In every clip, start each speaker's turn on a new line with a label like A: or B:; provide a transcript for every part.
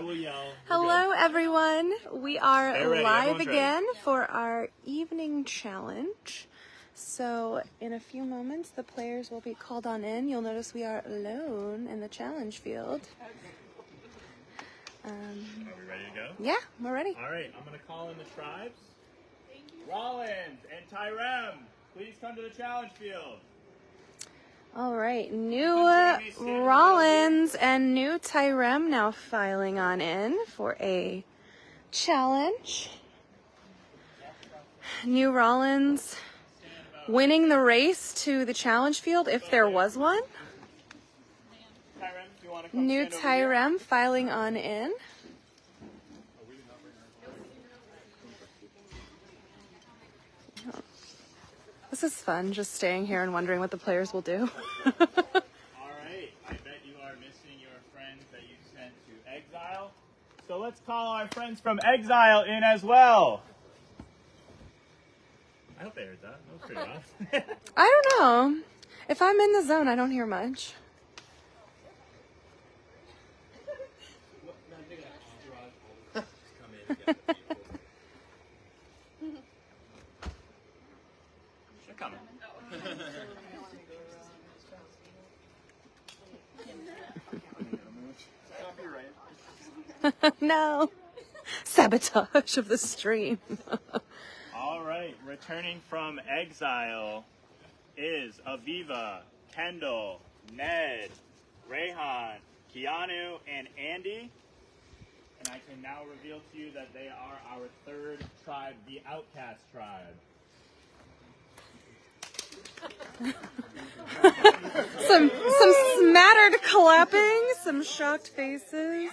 A: will yell.
B: Hello, everyone. We are live again
A: ready.
B: for our evening challenge. So in a few moments, the players will be called on in. You'll notice we are alone in the challenge field.
A: Are we ready to go?
B: Yeah, we're ready.
A: All right, I'm going to call in the tribes. Rollins and Tyrem, please come to the challenge field.
B: All right, new Rollins and new Tyrem now filing on in for a challenge. New Rollins winning the race to the challenge field if there was one. New Tyrem filing on in. This is fun, just staying here and wondering what the players will do.
A: All right, I bet you are missing your friends that you sent to Exile. So let's call our friends from Exile in as well. I hope they heard that. That was pretty loud.
B: I don't know. If I'm in the zone, I don't hear much.
A: They're coming.
B: No. Sabotage of the stream.
A: All right, returning from Exile is Aviva, Kendall, Ned, Rayhan, Keanu, and Andy. And I can now reveal to you that they are our third tribe, the Outcast tribe.
B: some smattered clapping, some shocked faces.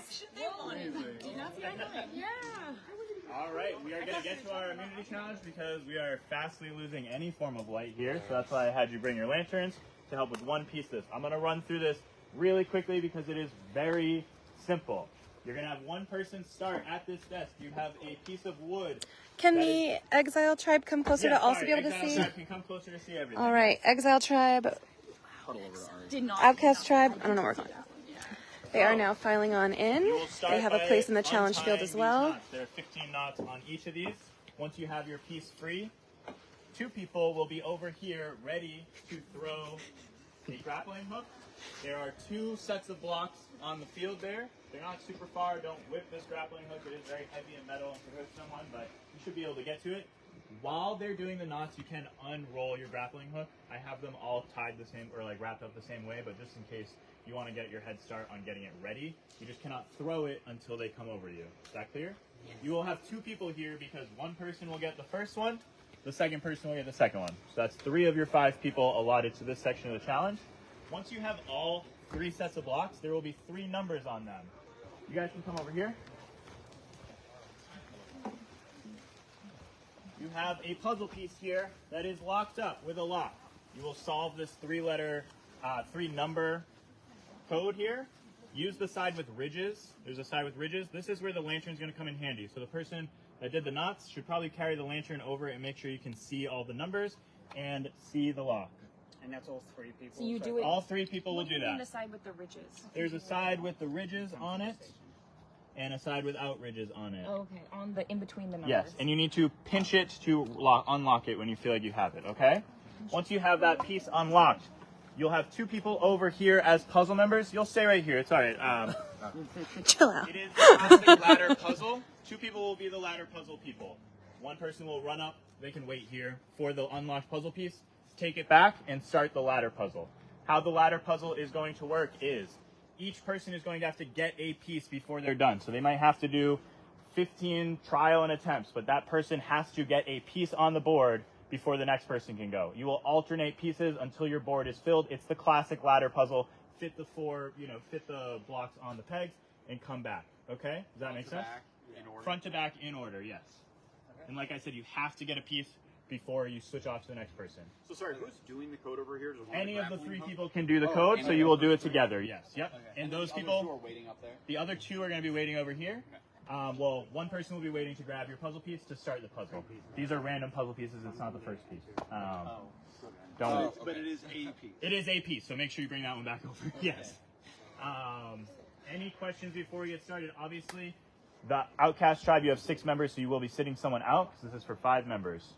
A: All right, we are going to get to our immunity challenge because we are fastly losing any form of light here. So that's why I had you bring your lanterns to help with one piece of this. I'm going to run through this really quickly because it is very simple. You're going to have one person start at this desk. You have a piece of wood.
B: Can the Exile tribe come closer to also be able to see?
A: Exile tribe can come closer to see everything.
B: All right, Exile tribe, Outcast tribe, I don't know where we're going. They are now filing on in. They have a place in the challenge field as well.
A: There are 15 knots on each of these. Once you have your piece free, two people will be over here ready to throw a grappling hook. There are two sets of blocks on the field there. They're not super far. Don't whip this grappling hook. It is very heavy and metal and could hurt someone, but you should be able to get to it. While they're doing the knots, you can unroll your grappling hook. I have them all tied the same, or like wrapped up the same way, but just in case you want to get your head start on getting it ready, you just cannot throw it until they come over you. Is that clear? Yes. You will have two people here because one person will get the first one, the second person will get the second one. So that's 3 of your 5 people allotted to this section of the challenge. Once you have all 3 sets of blocks, there will be 3 numbers on them. You guys can come over here. You have a puzzle piece here that is locked up with a lock. You will solve this 3-number code here. Use the side with ridges. There's a side with ridges. This is where the lantern is going to come in handy. So the person that did the knots should probably carry the lantern over and make sure you can see all the numbers and see the lock.
C: And that's all 3 people.
D: So you do it.
A: All 3 people will do that.
D: The side with the ridges.
A: There's a side with the ridges on it and a side without ridges on it.
D: Oh, okay, on the in between the numbers.
A: Yes, and you need to pinch it to unlock it when you feel like you have it, okay? Once you have that piece unlocked, you'll have 2 people over here as puzzle members. You'll stay right here. It's all right.
B: Chill out.
A: It is a classic ladder puzzle. 2 people will be the ladder puzzle people. One person will run up. They can wait here for the unlocked puzzle piece. Take it back and start the ladder puzzle. How the ladder puzzle is going to work is each person is going to have to get a piece before they're done. So they might have to do 15 trial and attempts, but that person has to get a piece on the board before the next person can go. You will alternate pieces until your board is filled. It's the classic ladder puzzle. Fit the blocks on the pegs and come back. Okay? Does that make sense? Front to back in order, yes. Okay. And like I said, you have to get a piece before you switch off to the next person.
C: So sorry, who's doing the code over here?
A: Any of the 3 people can do the code, so you will do it together, yes. Yep.
C: Okay.
A: And those people,
C: are waiting up there?
A: the other 2 are going to be waiting over here. Okay. Well, one person will be waiting to grab your puzzle piece to start the puzzle. These are random puzzle pieces. It's not the first piece.
C: But it is a piece.
A: It is a piece, so make sure you bring that one back over. Yes. Any questions before we get started? Obviously, the Outcast tribe, you have 6 members, so you will be sitting someone out, because this is for 5 members.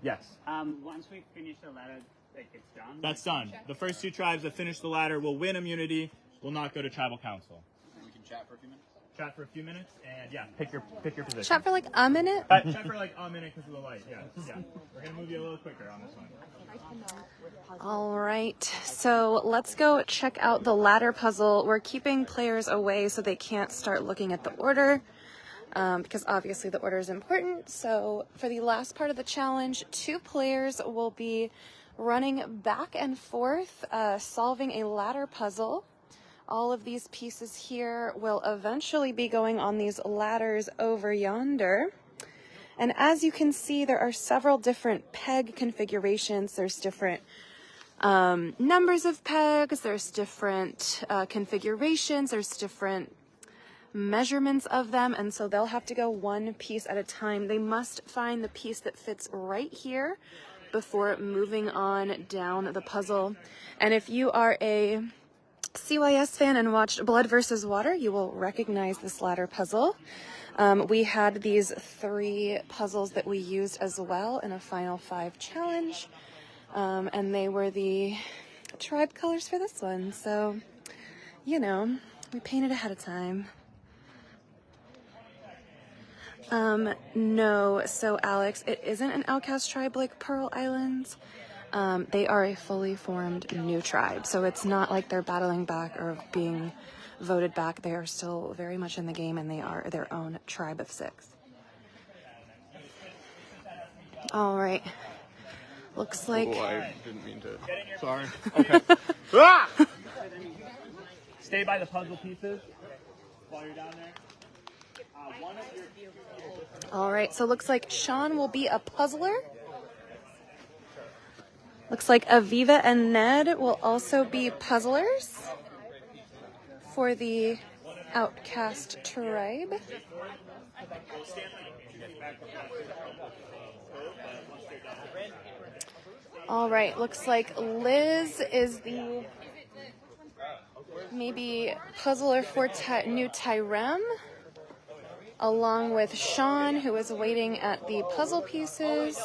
A: Yes?
C: Once we finish the ladder, like it's done?
A: That's done. The first 2 tribes that finish the ladder will win immunity, will not go to tribal council.
C: And we can chat for a few minutes?
A: Chat for a few minutes, and yeah, pick your position.
B: Chat for like a minute?
A: Chat for like a minute because of the light, yeah. We're going to move you a little quicker on this one.
B: All right, so let's go check out the ladder puzzle. We're keeping players away so they can't start looking at the order, because obviously the order is important. So for the last part of the challenge, 2 players will be running back and forth, solving a ladder puzzle. All of these pieces here will eventually be going on these ladders over yonder. And as you can see, there are several different peg configurations. There's different numbers of pegs, there's different configurations, there's different measurements of them, and so they'll have to go one piece at a time. They must find the piece that fits right here before moving on down the puzzle. And if you are a CYS fan and watched Blood vs. Water, you will recognize this ladder puzzle. We had these 3 puzzles that we used as well in a Final 5 challenge, and they were the tribe colors for this one. So, you know, we painted ahead of time. No, so Alex, it isn't an outcast tribe like Pearl Islands. They are a fully formed new tribe, so it's not like they're battling back or being voted back. They are still very much in the game, and they are their own tribe of 6. All right. Looks like...
E: Oh, I didn't mean to.
A: Sorry. Okay. Ah! Stay by the puzzle pieces while you're down there.
B: All right, so looks like Sean will be a puzzler. Looks like Aviva and Ned will also be puzzlers for the outcast tribe. All right, looks like Liz is the maybe puzzler for New Tyrem, along with Sean, who is waiting at the puzzle pieces.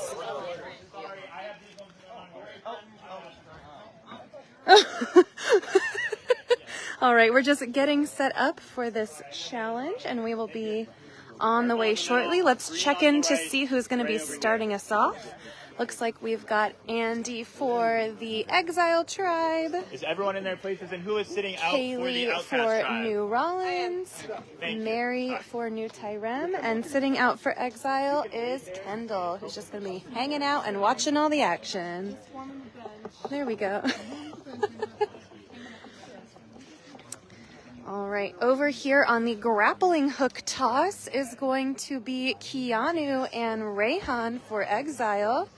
B: All right, we're just getting set up for this challenge, and we will be on the way shortly. Let's check in to see who's going to be starting us off. Looks like we've got Andy for the Exile tribe.
A: Is everyone in their places? And who is sitting out for the
B: Kaylee
A: Outcast
B: for
A: tribe?
B: New Rollins. Mary for New Tyrem. And sitting out for Exile is Kendall, who's just going to be hanging out and watching all the action. There we go. All right, over here on the grappling hook toss is going to be Keanu and Rayhan for Exile.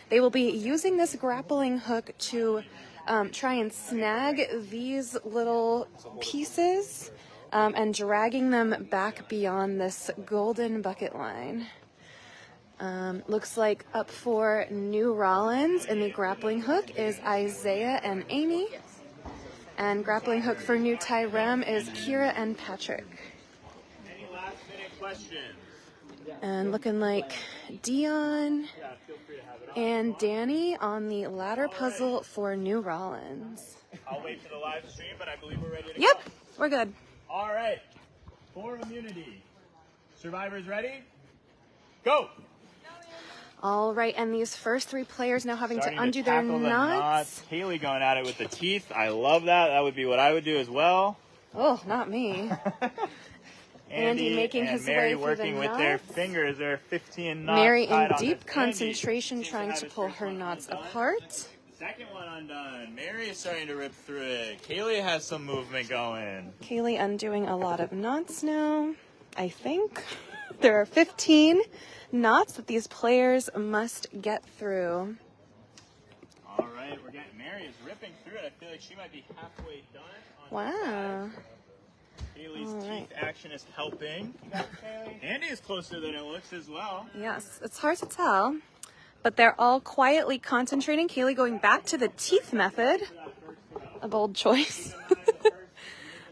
B: They will be using this grappling hook to try and snag these little pieces and dragging them back beyond this golden bucket line. Looks like up for New Rollins in the grappling hook is Isaiah and Amy. And grappling hook for New Tyrem is Kira and Patrick.
A: Any last minute questions?
B: And looking like Dion and Danny on the ladder puzzle for New Rollins.
A: I'll wait for the live stream, but I believe we're ready to
B: Yep,
A: go.
B: we're good.
A: All right. For immunity. Survivors ready? Go!
B: All right, and these first 3 players now having
A: Starting
B: to undo their
A: tackle the
B: knots.
A: Kaylee going at it with the teeth. I love that. That would be what I would do as well.
B: Oh, not me. Andy making
A: and
B: his
A: Mary
B: way through the
A: working with their
B: knots.
A: fingers. There are 15 knots.
B: Mary in
A: tied on
B: deep
A: this.
B: concentration
A: Andy
B: trying
A: seems
B: to
A: have
B: pull
A: his
B: her
A: first one
B: knots
A: undone.
B: apart.
A: Second one undone. Mary is starting to rip through it. Kaylee has some movement going.
B: Kaylee undoing a lot of knots now, I think. There are 15 knots that these players must get through.
A: All right, we're getting Mary is ripping through it. I feel like she might be halfway done.
B: Wow.
A: Kaylee's
B: All right.
A: teeth action is helping. Andy is closer than it looks as well.
B: Yes, it's hard to tell, but they're all quietly concentrating. Kaylee going back to the teeth method. A bold choice.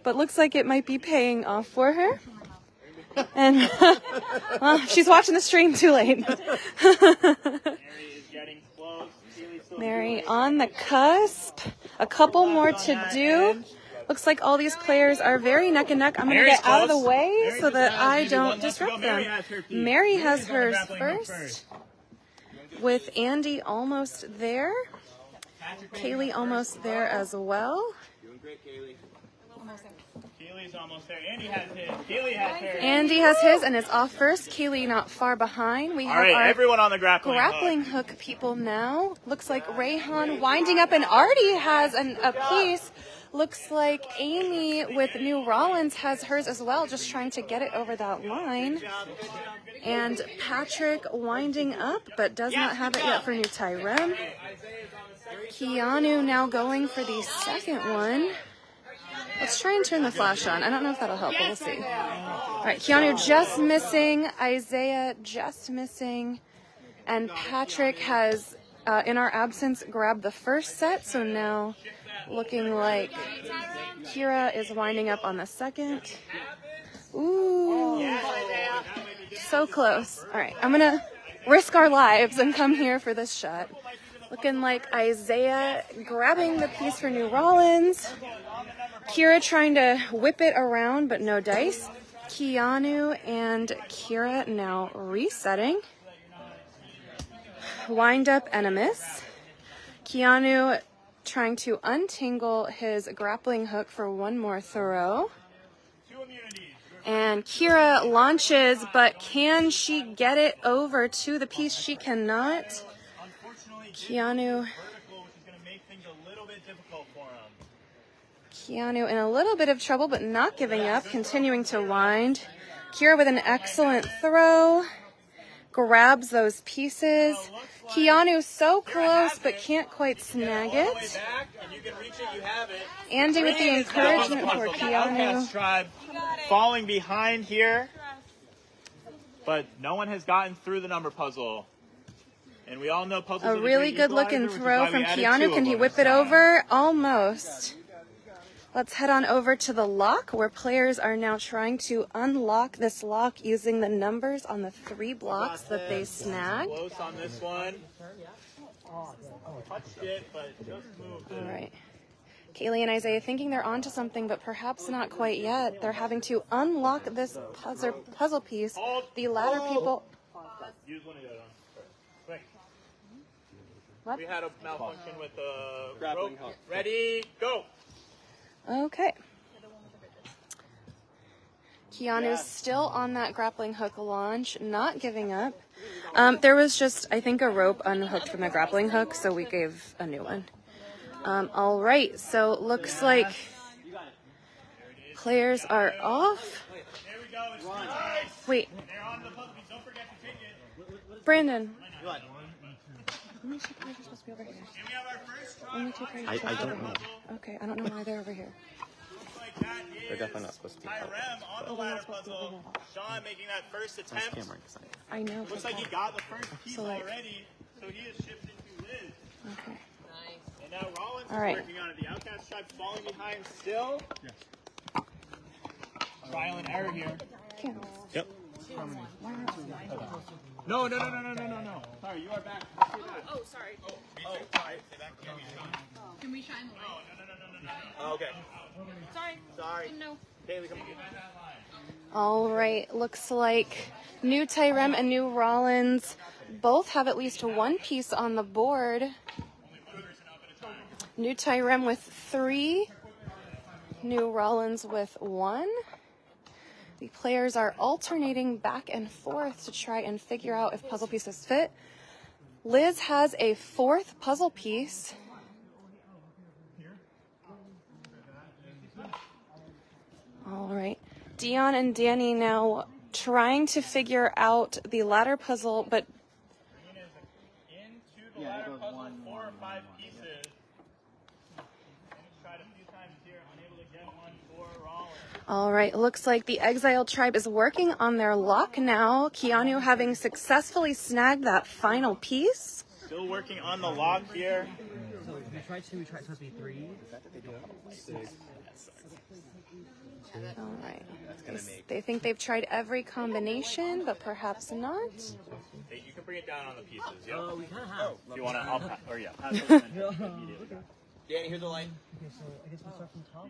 B: but looks like it might be paying off for her. And well, she's watching the stream too late. Mary on the cusp. A couple more to do. Looks like all these players are very neck and neck. I'm going to get out of the way so that I don't disrupt them. Mary has hers first, with Andy almost there. Kaylee almost there as well.
C: Doing great, Kaylee.
A: Kaylee's almost there. Andy has his. Kaylee has hers.
B: Andy has his and is off first. Kaylee not far behind. We have
A: All right,
B: our
A: everyone on the grappling
B: hook people now. Looks like Rayhan winding up and already has a piece. Looks like Amy with New Rollins has hers as well, just trying to get it over that line. And Patrick winding up, but does not have it yet for New Tyrem. Keanu now going for the second one. Let's try and turn the flash on. I don't know if that'll help, but we'll see. All right, Keanu just missing. Isaiah just missing. And Patrick has, in our absence, grabbed the first set. So now looking like Kira is winding up on the second. Ooh, so close. All right, I'm going to risk our lives and come here for this shot. Looking like Isaiah grabbing the piece for New Rollins. Kira trying to whip it around, but no dice. Keanu and Kira now resetting. Wind up and a miss. Keanu trying to untangle his grappling hook for one more throw. And Kira launches, but can she get it over to the piece? She cannot. Keanu in a little bit of trouble, but not giving up, continuing to wind. Kira with an excellent throw. Grabs those pieces. Keanu so close, but can't quite snag it. Andy with the encouragement for Keanu.
A: Tribe falling behind here, but no one has gotten through the number puzzle. And we all know puzzles.
B: A really good looking throw from Keanu. Can he whip it over? Almost. Let's head on over to the lock, where players are now trying to unlock this lock using the numbers on the 3 blocks that they snagged.
A: Close on this one. Touched it, but just moved it.
B: All right. Kaylee and Isaiah thinking they're onto something, but perhaps not quite yet. They're having to unlock this puzzle piece. The ladder people.
A: Use one of the other ones. Quick.
B: What?
A: We had a malfunction with the grappling hook. Ready, go.
B: Okay. Keanu's still on that grappling hook launch, not giving up. There was just, I think, a rope unhooked from the grappling hook, so we gave a new one. All right, so looks like players are off. Wait. Brandon. How many players are supposed to be over here? Only 2 players.
E: I don't know.
B: Okay, I don't know why they're over here.
E: They're definitely not supposed to be out.
A: On the ladder puzzle. Sean making that first attempt.
B: I know.
A: Looks like he got the first piece already, so he is shifted to Liz.
B: Okay.
A: And now Rollins
B: All right.
A: is working on it. The Outcast tribe falling behind still. Yes. Trial and error here.
E: Yep.
A: No. Sorry, you are back.
D: Oh, sorry.
A: Sorry.
D: Can we shine the light?
A: No. Okay.
D: Sorry. Didn't know.
A: Kaylee, come on.
B: All right, looks like New Tyrem and New Rollins both have at least 1 piece on the board. New Tyrem with 3, New Rollins with 1. The players are alternating back and forth to try and figure out if puzzle pieces fit. Liz has a 4th puzzle piece. All right. Dion and Danny now trying to figure out the ladder puzzle, but
A: Into the ladder puzzle, 4 or 5 pieces. Tried a few times here, unable to get one for Rollins.
B: all right, looks like the Exile tribe is working on their lock now. Keanu having successfully snagged that final piece.
A: Still working on the lock here.
F: So we tried 2, we tried supposed to be 3.
B: All right. They think they've tried every combination, but perhaps not.
A: Hey, you can bring it down on the pieces. Yeah.
C: We kind of have.
A: If you want to, I'll or yeah. Pass it immediately.
C: Danny, here's the line.
A: You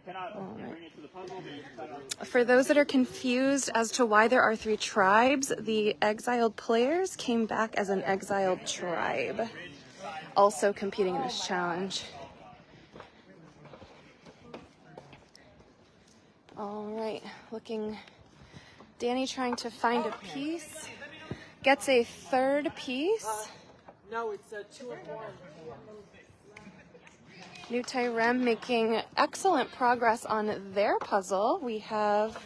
A: cannot bring it to the puzzle, but you can cut it.
B: For those that are confused as to why there are 3 tribes, the exiled players came back as an exiled tribe, also competing in this challenge. All right, Danny trying to find a piece, gets a 3rd piece.
F: No, it's 2 of 1.
B: New Tyrem making excellent progress on their puzzle. We have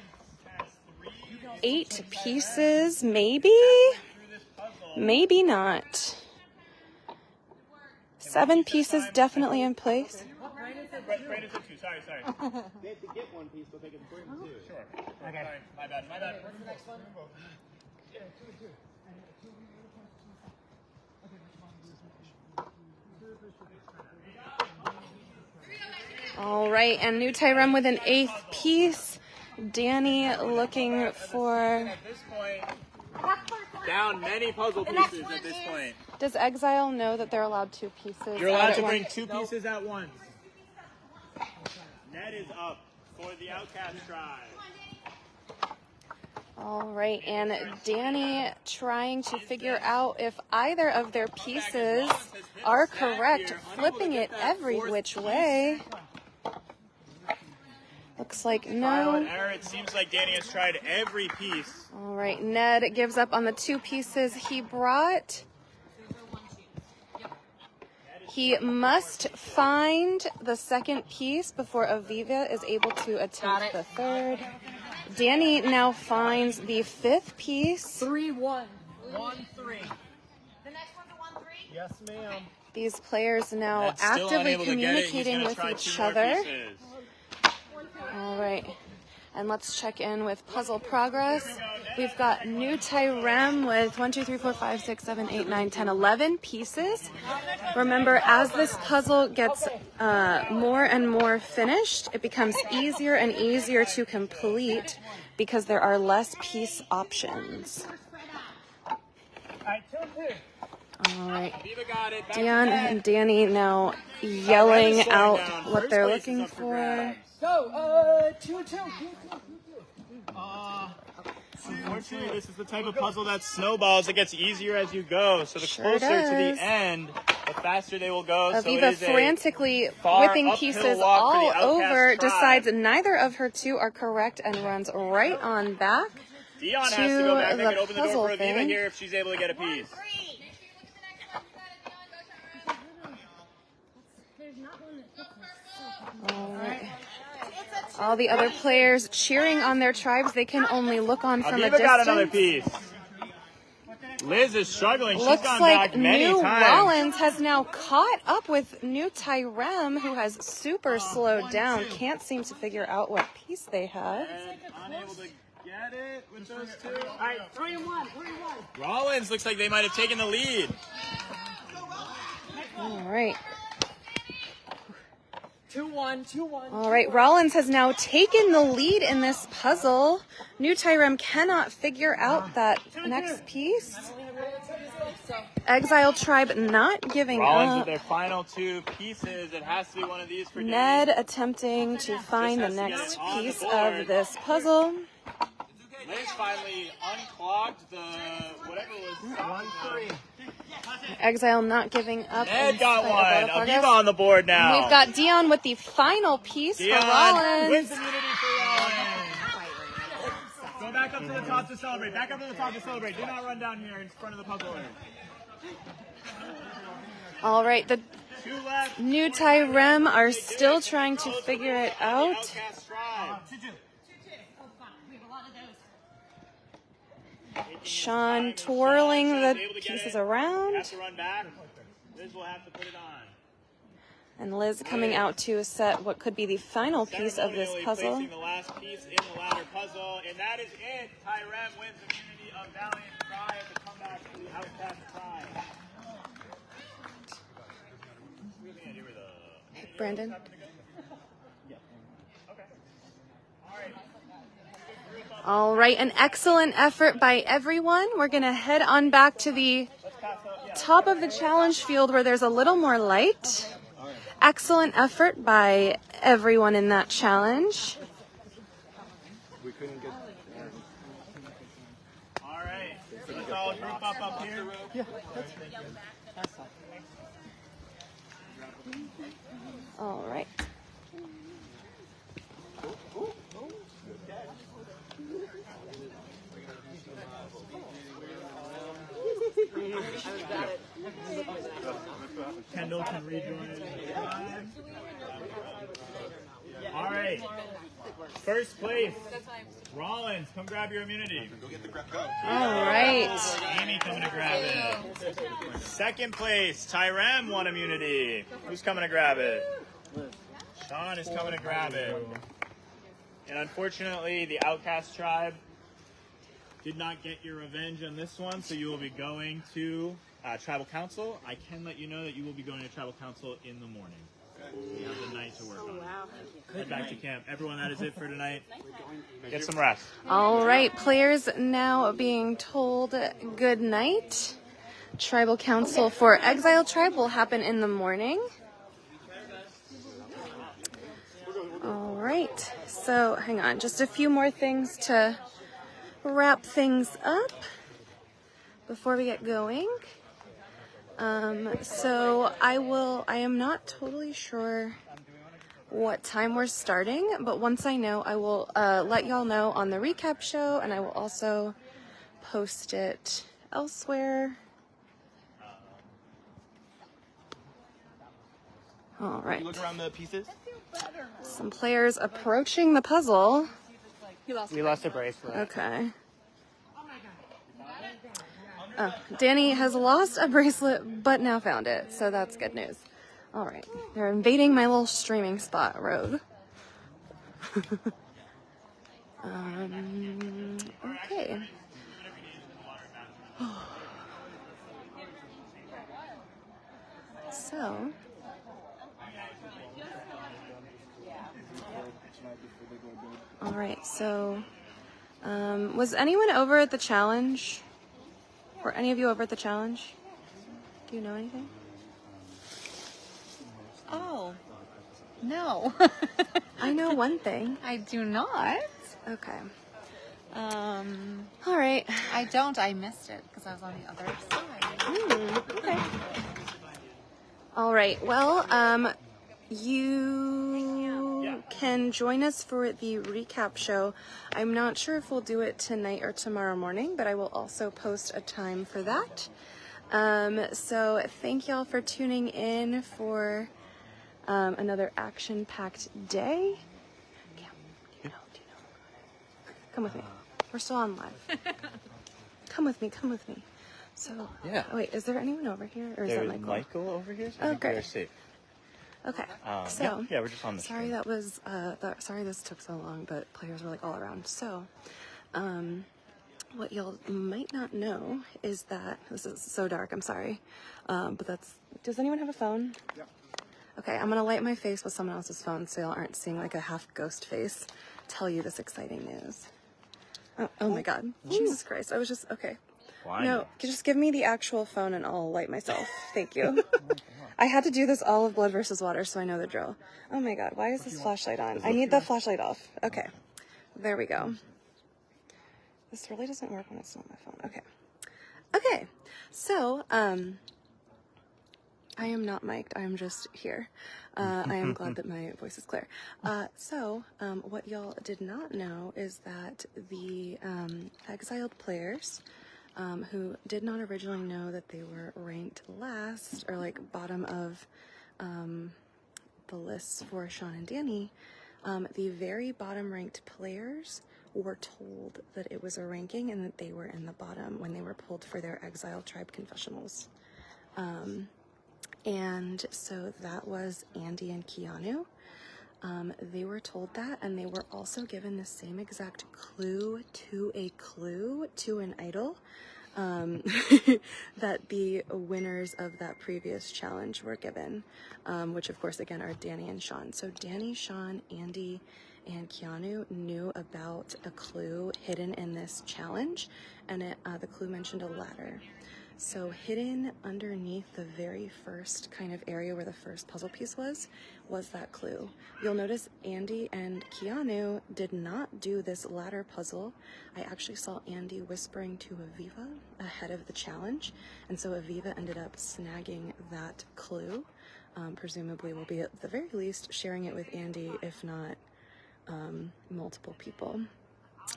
B: 8 pieces, maybe? Maybe not. 7 pieces definitely in place.
A: Brandon said 2. Sorry. They have to get 1 piece, but they can bring 2. Sure. Okay. Sorry. My bad. What's the next one? Yeah, 2 and 2.
B: All right, and New Tyrem with an 8th piece. Danny looking for...
A: At this point, down many puzzle pieces at this point.
B: Does Exile know that they're allowed 2 pieces?
A: You're allowed
B: at
A: to bring
B: once?
A: 2 pieces at once. Net is up for the Outcast tribe.
B: All right, and Danny trying to figure out if either of their pieces are correct, flipping it every which way. Looks like
A: Trial and
B: no.
A: error. It seems like Danny has tried every piece.
B: All right, Ned gives up on the 2 pieces he brought. He must find the 2nd piece before Aviva is able to attempt the 3rd. Danny now finds the 5th piece.
F: 3-1. 1-3.
D: The next one's a 1-3?
F: Yes, ma'am.
B: These players now
A: Ned's still
B: actively
A: unable to get it. He's
B: communicating
A: gonna
B: with
A: try
B: each
A: 2 more
B: other.
A: pieces.
B: All right, and let's check in with puzzle progress. We've got New Tyrem with 1, 2, 3, 4, 5, 6, 7, 8, 9, 10, 11 pieces. Remember, as this puzzle gets more and more finished, it becomes easier and easier to complete because there are less piece options. All right,
A: Aviva got it. Back
B: Dion
A: to
B: and
A: Ned.
B: Danny now
A: Ned
B: yelling
A: is slowing
B: out
A: down.
B: what
A: First
B: they're
A: place is
B: looking
A: up for
B: for.
A: grabs.
F: Go, 2-2.
A: Unfortunately, this is the type of puzzle that snowballs. It gets easier as you go. So the
B: Sure
A: closer to
B: does.
A: the end, the faster they will go. So it
B: Aviva
A: is a
B: frantically
A: far
B: whipping
A: uphill
B: pieces
A: walk for the
B: all
A: Outcast
B: over,
A: tribe.
B: decides neither of her 2 are correct, and runs right on back.
A: Dion has to
B: to
A: go back. They
B: the
A: can open the door
B: puzzle
A: for Aviva
B: thing.
A: here if she's able to get a piece.
D: Make sure you look at the next one. You got it, Dion. Go, Tyrone.
B: All right. All the other players cheering on their tribes. They can only look on from a
A: Aviva got another
B: distance.
A: piece. Liz is struggling. She's
B: Looks
A: gone
B: like
A: back many
B: New
A: times.
B: Rollins has now caught up with New Tyrem, who has super slowed down. Can't seem to figure out what piece they have.
A: And unable to get it with those 2.
F: All right, 3-1.
A: Rollins looks like they might have taken the lead.
B: All right.
F: 2-1.
B: All right, Rollins has now taken the lead in this puzzle. New Tyrem cannot figure out that next piece. Exile Tribe not giving
A: Rollins with
B: up.
A: their final 2 pieces. It has to be one of these for
B: Ned
A: Danny.
B: attempting to find the
A: has to get
B: next
A: it on the
B: piece
A: board.
B: of this puzzle.
A: Liz finally unclogged the whatever was
F: 1-3.
B: Exile not giving up.
A: Ned
B: in
A: got
B: spite of
A: one.
B: all the progress.
A: Aviva on the board now.
B: We've got Dion with the final piece
A: Dion
B: for Rollins.
A: wins immunity for Rollins. Go back up to the top to celebrate. Back up to the top to celebrate. Do not run down here in front of the puzzle.
B: All right, the
A: 2 left.
B: New Tyrem are still trying to figure it out.
A: Outcast tribe.
D: We have a lot of those.
B: Sean twirling
A: Sean
B: the
A: is able to get
B: pieces
A: it.
B: around.
A: Has to run back. Liz will have to put it on.
B: And Liz coming out to set what could be the final piece of this
A: Ceremonially
B: puzzle.
A: placing the last piece in the ladder puzzle, and that is it. Tyrem wins immunity of Valiant Tribe to come back to the Outcast Tribe.
B: Brandon.
A: Okay. All right.
B: All right, an excellent effort by everyone. We're gonna head on back to the top of the challenge field where there's a little more light. Excellent effort by everyone in that challenge.
E: We couldn't get.
A: All right. So let's all group up here.
F: Yeah.
B: All right.
A: Kendall can rejoin. All right. First place, Rollins, come grab your immunity.
B: All right.
A: Amy coming to grab it. Second place, Tyrem won immunity. Who's coming to grab it? Sean is coming to grab it. And unfortunately, the Outcast tribe did not get your revenge on this one, so you will be going to Tribal Council. I can let you know that you will be going to Tribal Council in the morning. You have the night to work on. Head back to camp. Everyone, that is it for tonight. Get some rest.
B: All right, players now being told good night. Tribal Council for Exile Tribe will happen in the morning. All right, so hang on, just a few more things to wrap things up before we get going. So I am not totally sure what time we're starting, but once I know, I will let y'all know on the recap show, and I will also post it elsewhere. All right.
E: Look around the pieces.
B: Some players approaching the puzzle.
F: We lost a bracelet.
B: Okay. Oh, Danny has lost a bracelet, but now found it, so that's good news. All right, they're invading my little streaming spot road. Okay. So. All right, so was anyone over at the challenge? Were any of you over at the challenge? Do you know anything?
G: Oh, no.
B: I know one thing.
G: I do not.
B: Okay. All right.
G: I don't. I missed it because I was on the other side.
B: Okay. All right. Well, you can join us for the recap show. I'm not sure if we'll do it tonight or tomorrow morning, but I will also post a time for that. So thank y'all for tuning in for another action-packed day. Cam, do you know? Come with me. We're still on live. Come with me. So,
E: Yeah.
B: oh, wait, is there anyone over here, or is that
E: There's
B: Michael?
E: Michael over here. So I
B: Oh,
E: think
B: great.
E: They're safe.
B: Okay. So,
E: yeah, we're just on the
B: sorry
E: stream.
B: that was sorry this took so long, but players were like all around. So, what y'all might not know is that this is so dark. I'm sorry, but that's. Does anyone have a phone? Yeah. Okay, I'm gonna light my face with someone else's phone, so y'all aren't seeing like a half ghost face. Tell you this exciting news. Oh my God! Jesus Christ! I was just okay.
E: Why?
B: No, just give me the actual phone and I'll light myself. Thank you. I had to do this all of Blood versus Water, so I know the drill. Oh my God, why is this flashlight on? I need the flashlight off. Okay, there we go. This really doesn't work when it's not my phone. Okay. Okay, so, I am not mic'd, I am just here. I am glad that my voice is clear. So, what y'all did not know is that the exiled players who did not originally know that they were ranked last, or like bottom of the lists for Sean and Danny, the very bottom ranked players were told that it was a ranking and that they were in the bottom when they were pulled for their Exile Tribe confessionals. And so that was Andy and Keanu. They were told that, and they were also given the same exact clue to an idol that the winners of that previous challenge were given, which of course again are Danny and Sean. So Danny, Sean, Andy, and Keanu knew about a clue hidden in this challenge, and the clue mentioned a ladder. So hidden underneath the very first kind of area where the first puzzle piece was that clue. You'll notice Andy and Keanu did not do this ladder puzzle. I actually saw Andy whispering to Aviva ahead of the challenge, and so Aviva ended up snagging that clue. Presumably will be at the very least sharing it with Andy, if not multiple people.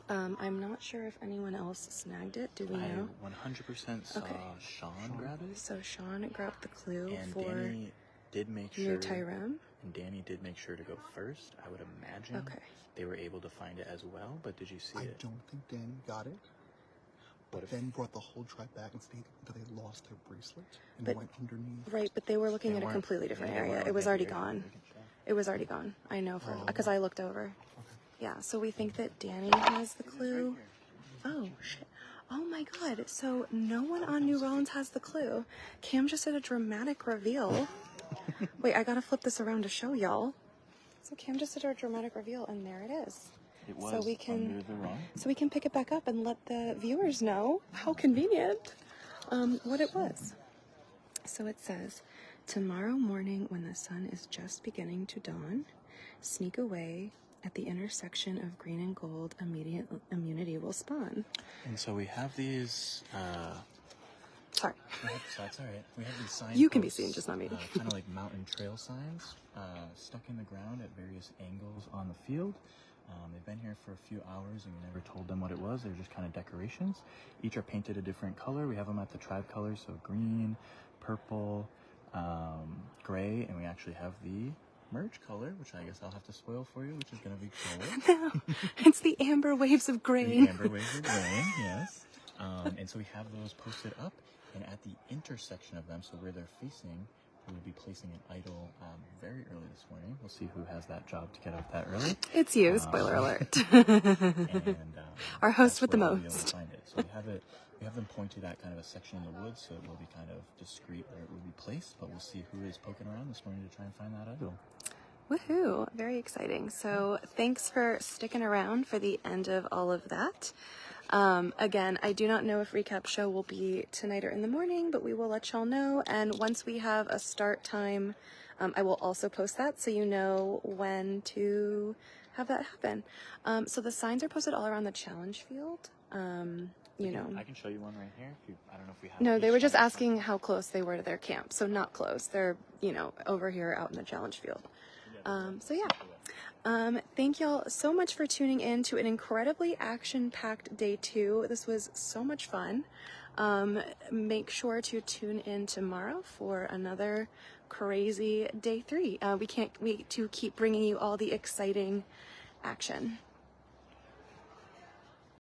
B: I'm not sure if anyone else snagged it. Do we know?
E: I 100% saw Sean grab it.
B: So Sean grabbed the clue
E: And
B: for
E: Danny did make
B: New
E: sure.
B: Tyrone.
E: And Danny did make sure to go first. I would imagine they were able to find it as well. But did you see it?
H: I don't think Danny got it. But then brought the whole tribe back and stated that they lost their bracelet and
B: But-
H: went underneath.
B: Right, but they were looking
E: They
B: at a
E: weren't-
B: completely different
E: yeah, they
B: area.
E: weren't
B: It was
E: looking
B: already
E: at the area.
B: gone.
E: We can check.
B: It was already gone. I know for because I looked over.
H: Okay.
B: Yeah, so we think that Danny has the clue. Oh shit. Oh my god. So no one on New Rollins has the clue. Cam just did a dramatic reveal. Wait, I gotta flip this around to show y'all. So Cam just did a dramatic reveal, and there it is.
E: It was
B: So we can-
E: under the rung.
B: So we can pick it back up and let the viewers know how convenient what it was. So it says, tomorrow morning when the sun is just beginning to dawn, sneak away at the intersection of green and gold, immediate immunity will spawn.
E: And so we have these.
B: Sorry.
E: That's all right. We have these signs.
B: You can be seen, just not me.
E: Kind of like mountain trail signs stuck in the ground at various angles on the field. They've been here for a few hours and we never told them what it was. They're just kind of decorations. Each are painted a different color. We have them at the tribe colors, so green, purple, gray, and we actually have the merge color, which I guess I'll have to spoil for you, which is going to be cool.
B: No, it's the amber waves of grain.
E: The amber waves of grain, yes. And so we have those posted up, and at the intersection of them, so where they're facing, we will be placing an idol very early this morning. We'll see who has that job to get up that early.
B: It's you, spoiler alert.
E: And
B: Our host
E: that's
B: with the
E: where we'll be able to
B: most.
E: find it. So we have them pointed at kind of a section in the woods, so it will be kind of discreet where it will be placed, but we'll see who is poking around this morning to try and find that idol.
B: Woohoo! Very exciting. So thanks for sticking around for the end of all of that. Again, I do not know if recap show will be tonight or in the morning, but we will let y'all know. And once we have a start time, I will also post that so you know when to have that happen. So the signs are posted all around the challenge field. You know.
E: I can show you one right here. I don't know if we have.
B: No, they
E: each
B: were just
E: challenge
B: asking how close they were to their camp. So not close. They're, over here out in the challenge field. So yeah. Thank y'all so much for tuning in to an incredibly action-packed day 2. This was so much fun. Make sure to tune in tomorrow for another crazy day 3. We can't wait to keep bringing you all the exciting action.